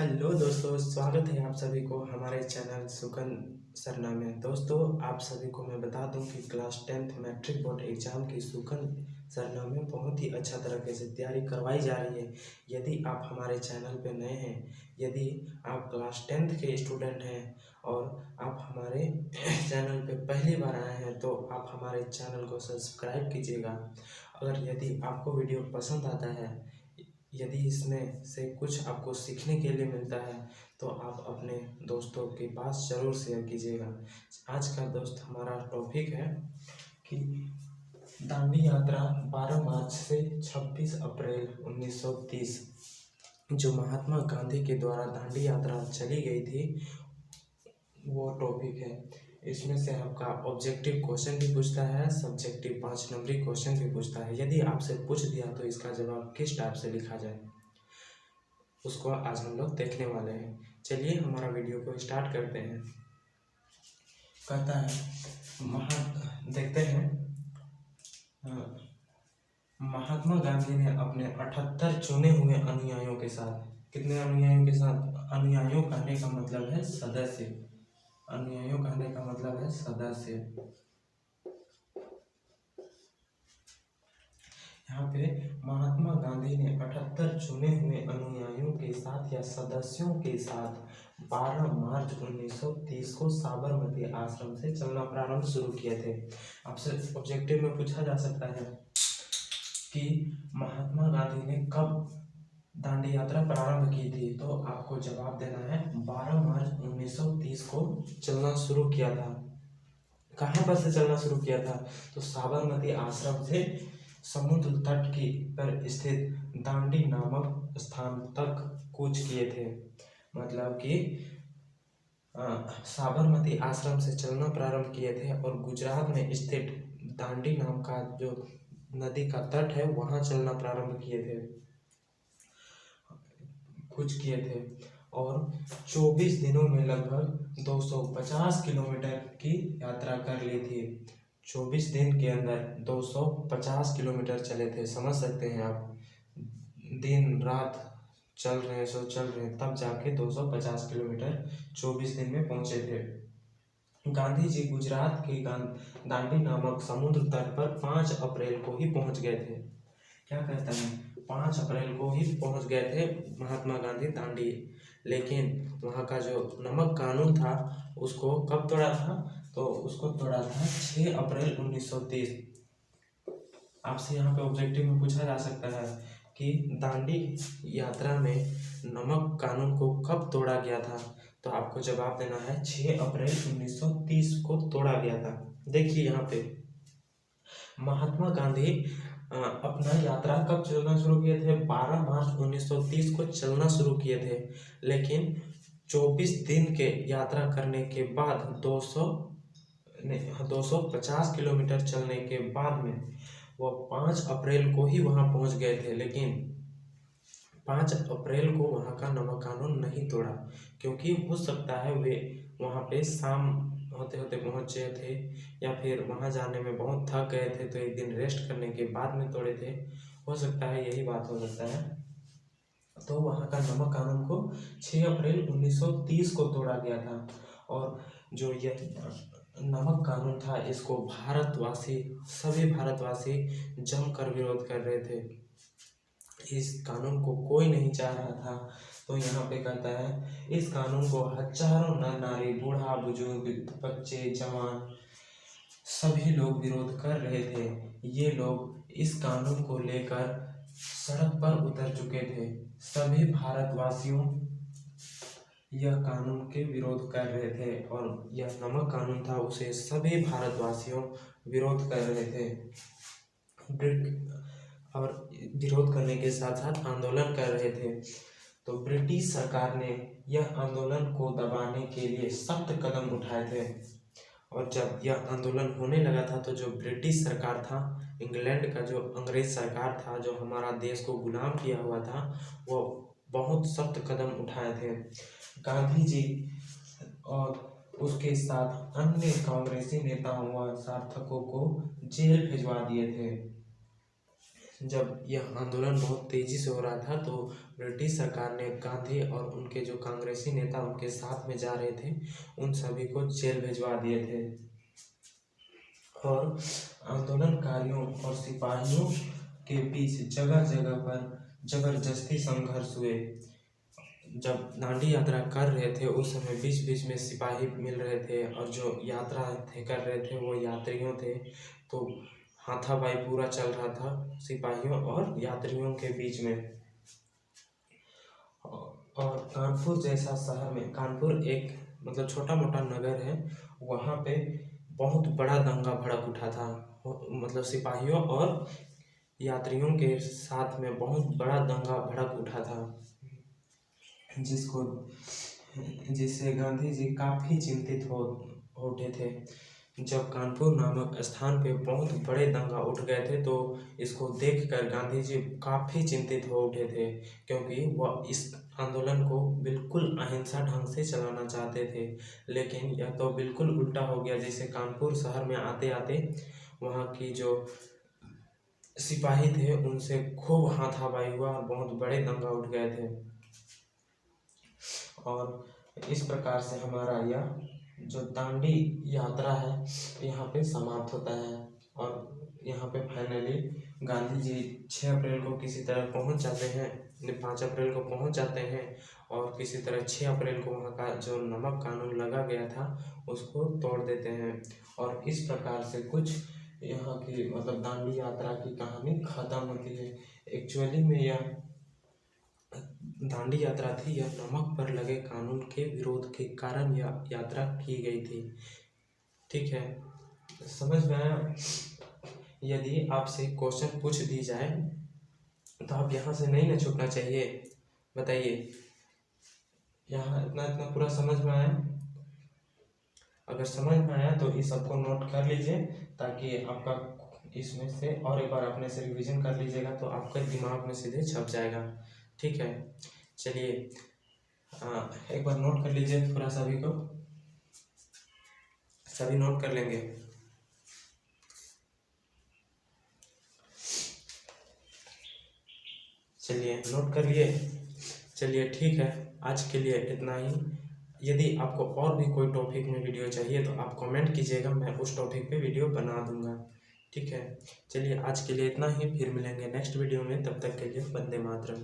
Hello दोस्तों, स्वागत है आप सभी को हमारे चैनल सुकन सरना में। दोस्तों, आप सभी को मैं बता दूं कि class 10th matric board exam की सुकन सरना में बहुत ही अच्छा तरीके से तैयारी करवाई जा रही है। यदि आप हमारे चैनल पे नए हैं, यदि आप क्लास 10th के स्टूडेंट हैं और आप हमारे चैनल पे पहली बार आए हैं तो आप हमारे चैनल को सब्सक्राइब कीजिएगा। अगर यदि आपको वीडियो पसंद आता है, यदि इसमें से कुछ आपको सीखने के लिए मिलता है तो आप अपने दोस्तों के पास ज़रूर शेयर कीजिएगा। आज का दोस्त हमारा टॉपिक है कि दांडी यात्रा 12 मार्च से 26 अप्रैल 1930 जो महात्मा गांधी के द्वारा दांडी यात्रा चली गई थी, वो टॉपिक है। इसमें से आपका ऑब्जेक्टिव क्वेश्चन भी पूछता है, सब्जेक्टिव 5 नंबरी क्वेश्चन भी पूछता है। यदि आपसे पूछ दिया तो इसका जवाब किस टाइप से लिखा जाए, उसको आज हम लोग देखने वाले हैं। चलिए हमारा वीडियो को स्टार्ट करते हैं। कहता है देखते हैं। महात्मा गांधी ने अपने 78 चुने हुए अनुयायियों के साथ, कितने अनुयायियों के साथ? अनुयायियों कहने का मतलब है सदस्य, अनुयायियों कहने का मतलब है सदस्य। यहाँ पे महात्मा गांधी ने 78 चुने हुए अनुयायियों के साथ या सदस्यों के साथ 12 मार्च 1930 को साबरमती आश्रम से चलना प्रारंभ शुरू किए थे। आपसे ऑब्जेक्टिव में पूछा जा सकता है कि महात्मा गांधी ने कब दांडी यात्रा प्रारंभ की थी, तो आपको जवाब देना है 12 मार्च 1930 को चलना शुरू किया था। कहाँ पर से चलना शुरू किया था? तो साबरमती आश्रम से समुद्र तट की पर स्थित दांडी नामक स्थान तक कूच किए थे। मतलब कि साबरमती आश्रम से चलना प्रारंभ किए थे और गुजरात में स्थित दांडी नाम का जो नदी का तट है वहां चलना प्रारंभ किए थे, कूच किए थे। और 24 दिनों में लगभग 250 किलोमीटर की यात्रा कर ली थी। 24 दिन के अंदर 250 किलोमीटर चले थे। समझ सकते हैं आप, दिन रात चल रहे हैं तब जाके 250 किलोमीटर 24 दिन में पहुंचे थे। गांधी जी गुजरात के दांडी नामक समुद्र तट पर 5 अप्रैल को ही पहुंच गए थे। क्या कहता है? 5 अप्रैल को ही पहुंच गए थे महात्मा गांधी दांडी। लेकिन वहाँ का जो नमक कानून था उसको कब तोड़ा था? तो उसको तोड़ा था 6 अप्रैल 1930। आपसे यहाँ पे ऑब्जेक्टिव में पूछा जा सकता है कि दांडी यात्रा में नमक कानून को कब तोड़ा गया था, तो आपको जवाब देना है 6 अप्रैल 1930 को तोड़ा गया था। देखिए यहाँ पे महात्मा गांधी अपना यात्रा कब चलना शुरू किए थे? 12 मार्च 1930 को चलना शुरू किए थे। लेकिन 24 दिन के यात्रा करने के बाद 250 किलोमीटर चलने के बाद में वो 5 अप्रैल को ही वहां पहुंच गए थे। लेकिन 5 अप्रैल को वहां का नमक कानून नहीं तोड़ा, क्योंकि हो सकता है वे वहां पे शाम होते होते पहुंचे थे या फिर वहां जाने में बहुत थक गए थे तो एक दिन रेस्ट करने के बाद में तोड़े थे। हो सकता है यही बात हो सकता है। तो वहां का नमक कानून को 6 अप्रैल 1930 को तोड़ा गया था। और जो यह नमक कानून था इसको सभी भारतवासी जमकर विरोध कर रहे थे। इस कानून को कोई नहीं चाह रहा था। तो यहाँ पे कहता है इस कानून को हजारों नर नारी, बूढ़ा बुजुर्ग, बच्चे जवान सभी लोग विरोध कर रहे थे। ये लोग इस कानून को लेकर सड़क पर उतर चुके थे। सभी भारतवासियों यह कानून के विरोध कर रहे थे और यह नमक कानून था उसे सभी भारतवासियों विरोध कर रहे थे। और विरोध करने के साथ साथ आंदोलन कर रहे थे। तो ब्रिटिश सरकार ने यह आंदोलन को दबाने के लिए सख्त कदम उठाए थे। और जब यह आंदोलन होने लगा था तो जो ब्रिटिश सरकार था, इंग्लैंड का जो अंग्रेज सरकार था जो हमारा देश को गुलाम किया हुआ था, वो बहुत सख्त कदम उठाए थे। गांधी जी और उसके साथ अन्य कांग्रेसी नेताओं व समर्थकों को जेल भिजवा दिए थे। जब यह आंदोलन बहुत तेज़ी से हो रहा था तो ब्रिटिश सरकार ने गांधी और उनके जो कांग्रेसी नेता उनके साथ में जा रहे थे उन सभी को जेल भिजवा दिए थे। और आंदोलनकारियों और सिपाहियों के बीच जगह जगह पर जबरदस्ती संघर्ष हुए। जब दांडी यात्रा कर रहे थे उस समय बीच बीच में सिपाही मिल रहे थे और जो यात्रा कर रहे थे वो यात्रियों थे, तो हाथापाई पूरा चल रहा था सिपाहियों और यात्रियों के बीच में। और कानपुर जैसा शहर में, कानपुर एक मतलब छोटा मोटा नगर है, वहाँ पे बहुत बड़ा दंगा भड़क उठा था। मतलब सिपाहियों और यात्रियों के साथ में बहुत बड़ा दंगा भड़क उठा था, जिससे गांधी जी काफ़ी चिंतित हो उठे थे। जब कानपुर नामक स्थान पे बहुत बड़े दंगा उठ गए थे तो इसको देखकर गांधी जी काफ़ी चिंतित हो उठे थे, क्योंकि वह इस आंदोलन को बिल्कुल अहिंसा ढंग से चलाना चाहते थे। लेकिन यह तो बिल्कुल उल्टा हो गया। जैसे कानपुर शहर में आते आते वहाँ की जो सिपाही थे उनसे खूब हाथापाई हुआ और बहुत बड़े दंगा उठ गए थे। और इस प्रकार से हमारा यह जो दांडी यात्रा है यहाँ पे समाप्त होता है। और यहाँ पे फाइनली गांधी जी 6 अप्रैल को किसी तरह पहुँच जाते हैं, 5 अप्रैल को पहुँच जाते हैं और किसी तरह 6 अप्रैल को वहाँ का जो नमक कानून लगा गया था उसको तोड़ देते हैं। और इस प्रकार से कुछ यहाँ की मतलब दांडी यात्रा की कहानी खत्म होती है। एक्चुअली में यह दांडी यात्रा थी, यह नमक पर लगे कानून के विरोध के कारण यह यात्रा की गई थी। ठीक है, समझ में आया? यदि आपसे क्वेश्चन पूछ दी जाए तो आप यहाँ से नहीं ना छूटना चाहिए। बताइए, यहाँ इतना इतना पूरा समझ में आया? अगर समझ में आया तो इस सबको नोट कर लीजिए, ताकि आपका इसमें से और एक बार अपने से रिवीजन कर लीजिएगा तो आपके दिमाग में सीधे छप जाएगा। ठीक है, चलिए एक बार नोट कर लीजिए पूरा, सभी नोट कर लेंगे। चलिए नोट कर लिए। चलिए ठीक है, आज के लिए इतना ही। यदि आपको और भी कोई टॉपिक में वीडियो चाहिए तो आप कमेंट कीजिएगा, मैं उस टॉपिक पे वीडियो बना दूंगा। ठीक है, चलिए आज के लिए इतना ही, फिर मिलेंगे नेक्स्ट वीडियो में। तब तक के लिए वंदे मातरम।